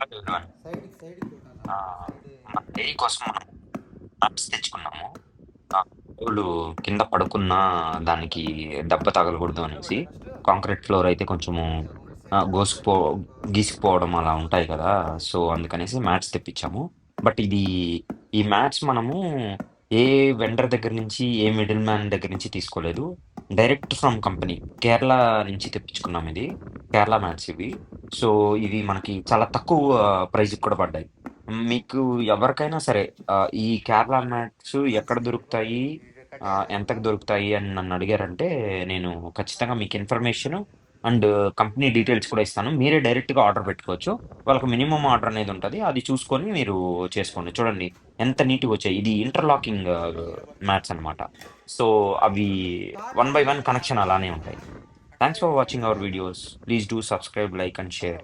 ఆ, మన డైరీ కోసం మనం మ్యాట్స్ తెచ్చుకున్నాము. వాళ్ళు కింద పడుకున్న దానికి దెబ్బ తగలకూడదు అనేసి కాంక్రీట్ ఫ్లోర్ అయితే కొంచెము గోసుకుపో గీసుకుపోవడం అలా ఉంటాయి కదా. సో అందుకనేసి మ్యాట్స్ తెప్పించాము. బట్ ఈ మ్యాట్స్ మనము ఏ వెండర్ దగ్గర నుంచి ఏ మిడిల్ మ్యాన్ దగ్గర నుంచి తీసుకోలేదు. డైరెక్ట్ ఫ్రమ్ కంపెనీ కేరళ నుంచి తెప్పించుకున్నాం. ఇది కేరళ మ్యాట్స్ ఇవి. సో ఇవి మనకి చాలా తక్కువ ప్రైస్కి కూడా పడ్డాయి. మీకు ఎవరికైనా సరే ఈ కేరళ మ్యాట్స్ ఎక్కడ దొరుకుతాయి, ఎంతకు దొరుకుతాయి అని నన్ను అడిగారంటే నేను ఖచ్చితంగా మీకు ఇన్ఫర్మేషన్ అండ్ కంపెనీ డీటెయిల్స్ కూడా ఇస్తాను. మీరే డైరెక్ట్గా ఆర్డర్ పెట్టుకోవచ్చు. వాళ్ళకి మినిమం ఆర్డర్ అనేది ఉంటుంది, అది చూసుకొని మీరు చేసుకోండి. చూడండి ఎంత నీట్గా వచ్చాయి. ఇది ఇంటర్లాకింగ్ మ్యాట్స్ అన్నమాట. సో అవి 1 by 1 కనెక్షన్ అలానే ఉంటాయి. Thanks for watching our videos. Please do subscribe, like and share.